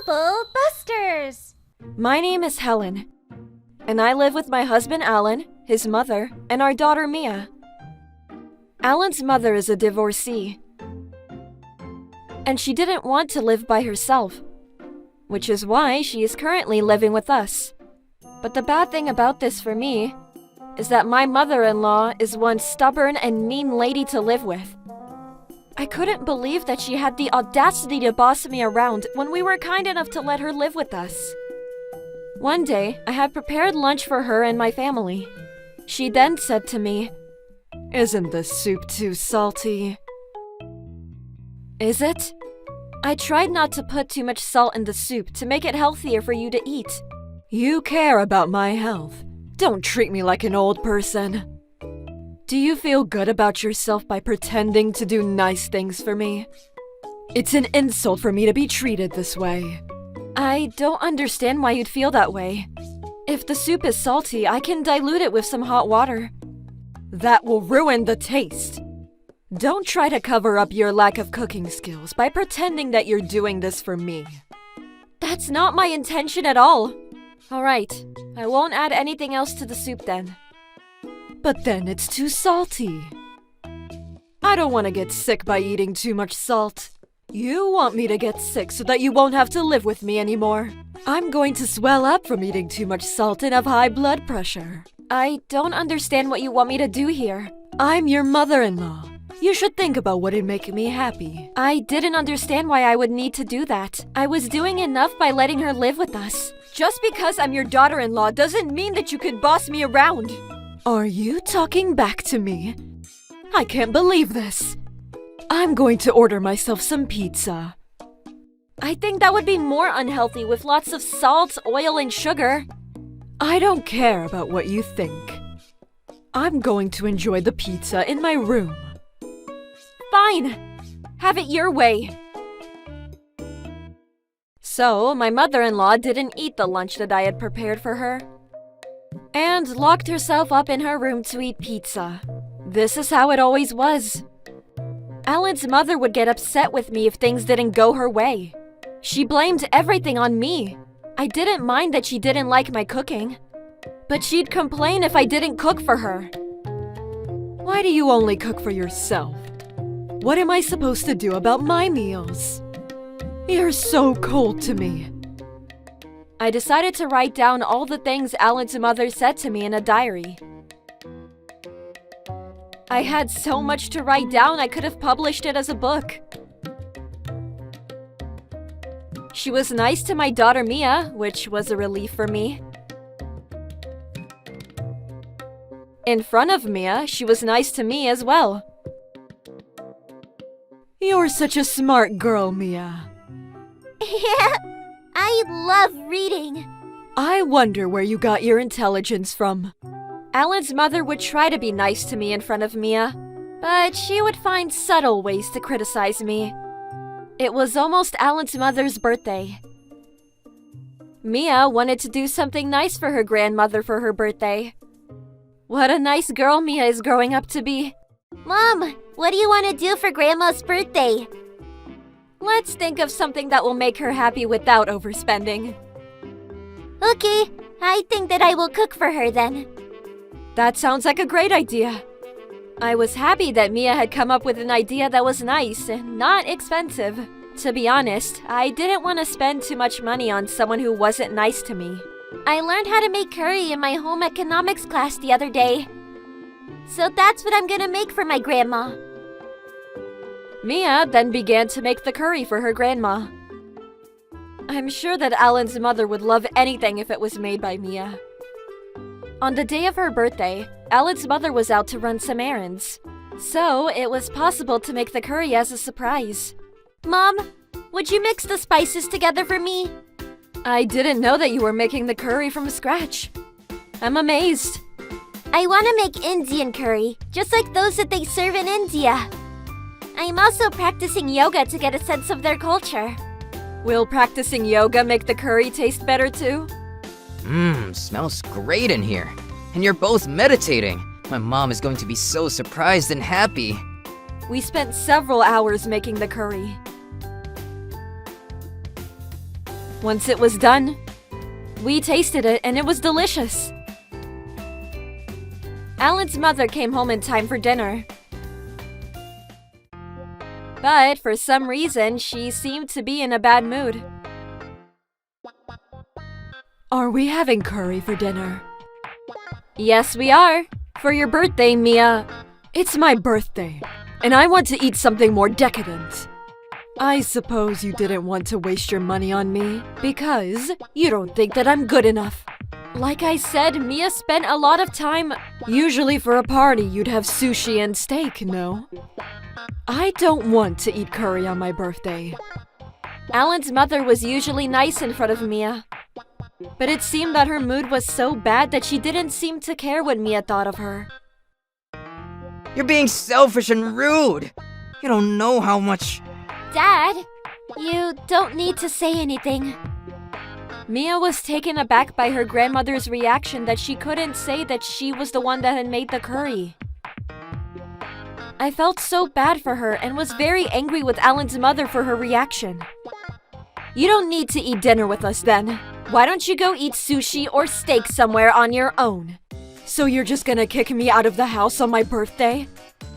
Bubble Busters! My name is Helen, and I live with my husband Alan, his mother, and our daughter Mia. Alan's mother is a divorcee, and she didn't want to live by herself, which is why she is currently living with us. But the bad thing about this for me is that my mother-in-law is one stubborn and mean lady to live with. I couldn't believe that she had the audacity to boss me around when we were kind enough to let her live with us. One day, I had prepared lunch for her and my family. She then said to me, "Isn't this soup too salty?" Is it? I tried not to put too much salt in the soup to make it healthier for you to eat. You care about my health. Don't treat me like an old person. Do you feel good about yourself by pretending to do nice things for me? It's an insult for me to be treated this way. I don't understand why you'd feel that way. If the soup is salty, I can dilute it with some hot water. That will ruin the taste. Don't try to cover up your lack of cooking skills by pretending that you're doing this for me. That's not my intention at all. Alright, I won't add anything else to the soup then. But then it's too salty. I don't want to get sick by eating too much salt. You want me to get sick so that you won't have to live with me anymore. I'm going to swell up from eating too much salt and have high blood pressure. I don't understand what you want me to do here. I'm your mother-in-law. You should think about what would make me happy. I didn't understand why I would need to do that. I was doing enough by letting her live with us. Just because I'm your daughter-in-law doesn't mean that you could boss me around. Are you talking back to me? I can't believe this. I'm going to order myself some pizza. I think that would be more unhealthy with lots of salt, oil, and sugar. I don't care about what you think. I'm going to enjoy the pizza in my room. Fine. Have it your way. So, my mother-in-law didn't eat the lunch that I had prepared for her, and locked herself up in her room to eat pizza. This is how it always was. Alan's mother would get upset with me if things didn't go her way. She blamed everything on me. I didn't mind that she didn't like my cooking, but she'd complain if I didn't cook for her. Why do you only cook for yourself? What am I supposed to do about my meals? You're so cold to me. I decided to write down all the things Alan's mother said to me in a diary. I had so much to write down I could have published it as a book. She was nice to my daughter Mia, which was a relief for me. In front of Mia, she was nice to me as well. You're such a smart girl, Mia. Yeah, I love reading. I wonder where you got your intelligence from. Alan's mother would try to be nice to me in front of Mia, but she would find subtle ways to criticize me. It was almost Alan's mother's birthday. Mia wanted to do something nice for her grandmother for her birthday. What a nice girl Mia is growing up to be. Mom, what do you want to do for Grandma's birthday? Let's think of something that will make her happy without overspending. Okay, I think that I will cook for her then. That sounds like a great idea. I was happy that Mia had come up with an idea that was nice and not expensive. To be honest, I didn't want to spend too much money on someone who wasn't nice to me. I learned how to make curry in my home economics class the other day. So that's what I'm gonna make for my grandma. Mia then began to make the curry for her grandma. I'm sure that Alan's mother would love anything if it was made by Mia. On the day of her birthday, Alan's mother was out to run some errands, so it was possible to make the curry as a surprise. Mom, would you mix the spices together for me? I didn't know that you were making the curry from scratch. I'm amazed. I want to make Indian curry, just like those that they serve in India. I'm also practicing yoga to get a sense of their culture. Will practicing yoga make the curry taste better too? Smells great in here. And you're both meditating. My mom is going to be so surprised and happy. We spent several hours making the curry. Once it was done, we tasted it and it was delicious. Alan's mother came home in time for dinner. But for some reason, she seemed to be in a bad mood. Are we having curry for dinner? Yes, we are. For your birthday, Mia. It's my birthday, and I want to eat something more decadent. I suppose you didn't want to waste your money on me because you don't think that I'm good enough. Like I said, Mia spent a lot of time. Usually for a party, you'd have sushi and steak, no? I don't want to eat curry on my birthday. Alan's mother was usually nice in front of Mia. But it seemed that her mood was so bad that she didn't seem to care what Mia thought of her. You're being selfish and rude. You don't know how much... Dad, you don't need to say anything. Mia was taken aback by her grandmother's reaction that she couldn't say that she was the one that had made the curry. I felt so bad for her and was very angry with Alan's mother for her reaction. You don't need to eat dinner with us then. Why don't you go eat sushi or steak somewhere on your own? So you're just gonna kick me out of the house on my birthday?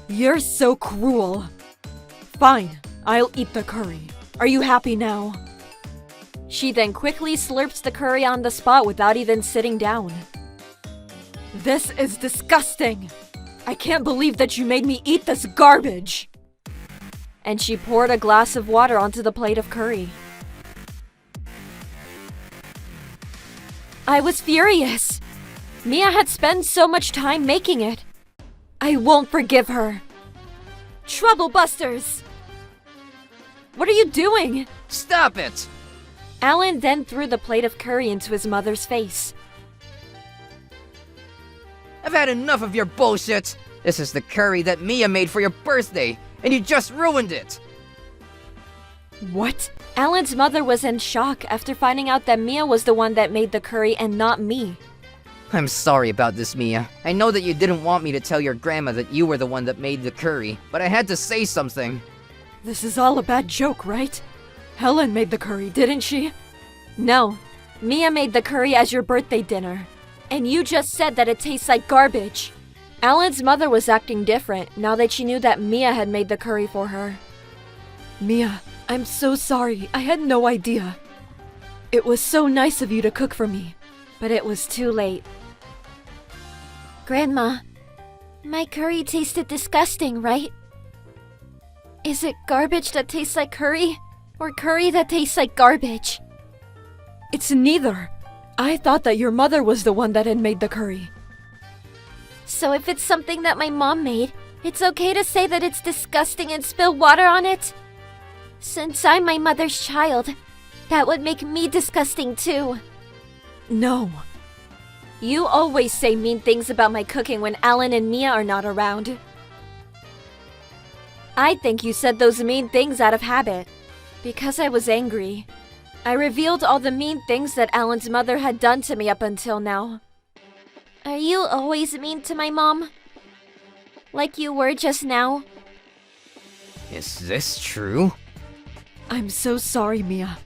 You're so cruel. Fine, I'll eat the curry. Are you happy now? She then quickly slurps the curry on the spot without even sitting down. This is disgusting! I can't believe that you made me eat this garbage! And she poured a glass of water onto the plate of curry. I was furious. Mia had spent so much time making it. I won't forgive her. Troublebusters! What are you doing? Stop it! Alan then threw the plate of curry into his mother's face. I've had enough of your bullshit! This is the curry that Mia made for your birthday, and you just ruined it! What? Alan's mother was in shock after finding out that Mia was the one that made the curry and not me. I'm sorry about this, Mia. I know that you didn't want me to tell your grandma that you were the one that made the curry, but I had to say something. This is all a bad joke, right? Helen made the curry, didn't she? No. Mia made the curry as your birthday dinner. And you just said that it tastes like garbage. Alan's mother was acting different now that she knew that Mia had made the curry for her. Mia, I'm so sorry. I had no idea. It was so nice of you to cook for me, but it was too late. Grandma, my curry tasted disgusting, right? Is it garbage that tastes like curry? Or curry that tastes like garbage? It's neither. I thought that your mother was the one that had made the curry. So if it's something that my mom made, it's okay to say that it's disgusting and spill water on it? Since I'm my mother's child, that would make me disgusting too. No. You always say mean things about my cooking when Alan and Mia are not around. I think you said those mean things out of habit. Because I was angry. I revealed all the mean things that Alan's mother had done to me up until now. Are you always mean to my mom? Like you were just now? Is this true? I'm so sorry, Mia.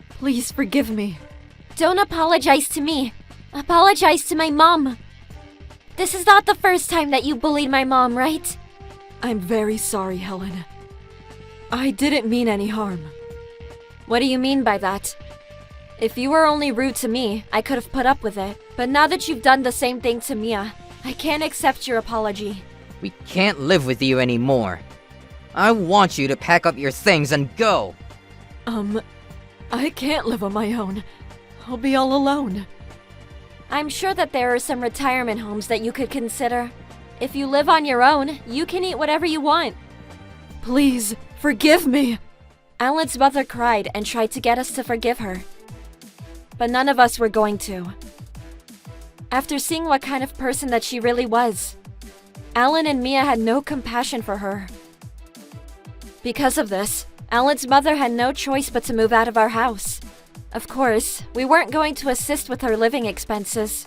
Please forgive me. Don't apologize to me. Apologize to my mom. This is not the first time that you bullied my mom, right? I'm very sorry, Helen. I didn't mean any harm. What do you mean by that? If you were only rude to me, I could have put up with it. But now that you've done the same thing to Mia, I can't accept your apology. We can't live with you anymore. I want you to pack up your things and go. I can't live on my own. I'll be all alone. I'm sure that there are some retirement homes that you could consider. If you live on your own, you can eat whatever you want. Please, forgive me. Alan's mother cried and tried to get us to forgive her. But none of us were going to. After seeing what kind of person that she really was, Alan and Mia had no compassion for her. Because of this, Alan's mother had no choice but to move out of our house. Of course, we weren't going to assist with her living expenses.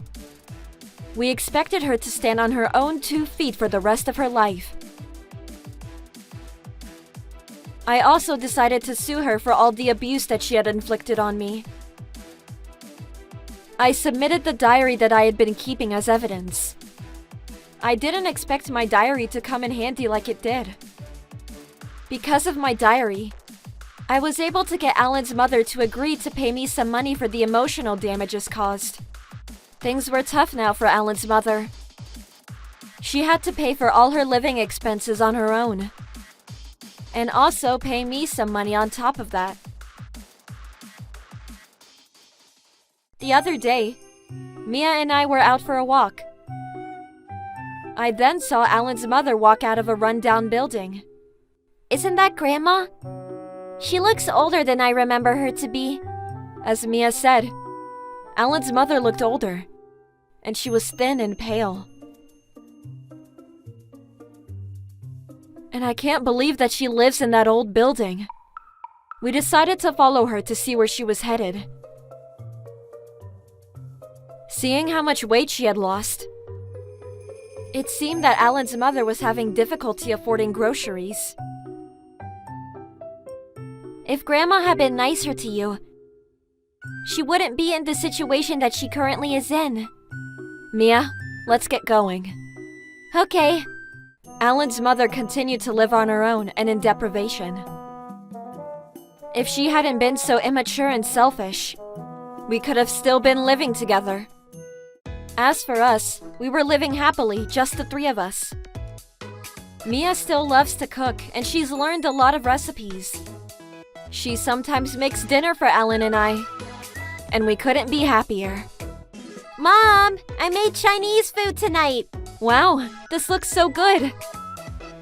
We expected her to stand on her own 2 feet for the rest of her life. I also decided to sue her for all the abuse that she had inflicted on me. I submitted the diary that I had been keeping as evidence. I didn't expect my diary to come in handy like it did. Because of my diary, I was able to get Alan's mother to agree to pay me some money for the emotional damages caused. Things were tough now for Alan's mother. She had to pay for all her living expenses on her own, and also pay me some money on top of that. The other day, Mia and I were out for a walk. I then saw Alan's mother walk out of a rundown building. Isn't that Grandma? She looks older than I remember her to be. As Mia said, Alan's mother looked older, and she was thin and pale. And I can't believe that she lives in that old building. We decided to follow her to see where she was headed. Seeing how much weight she had lost, it seemed that Alan's mother was having difficulty affording groceries. If Grandma had been nicer to you, she wouldn't be in the situation that she currently is in. Mia, let's get going. Okay. Alan's mother continued to live on her own and in deprivation. If she hadn't been so immature and selfish, we could have still been living together. As for us, we were living happily, just the three of us. Mia still loves to cook, and she's learned a lot of recipes. She sometimes makes dinner for Alan and I, and we couldn't be happier. Mom, I made Chinese food tonight. Wow, this looks so good.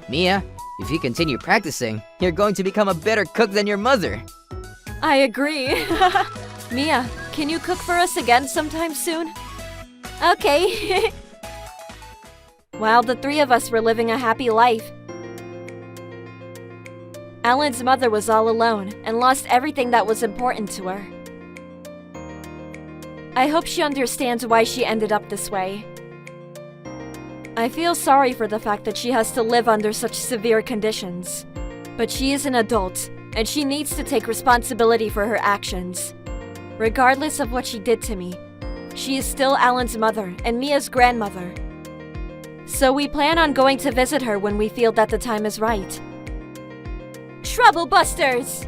Mia, if you continue practicing, you're going to become a better cook than your mother. I agree. Mia, can you cook for us again sometime soon? Okay. While the three of us were living a happy life, Alan's mother was all alone and lost everything that was important to her. I hope she understands why she ended up this way. I feel sorry for the fact that she has to live under such severe conditions. But she is an adult, and she needs to take responsibility for her actions. Regardless of what she did to me, she is still Alan's mother and Mia's grandmother. So we plan on going to visit her when we feel that the time is right. Trouble Busters!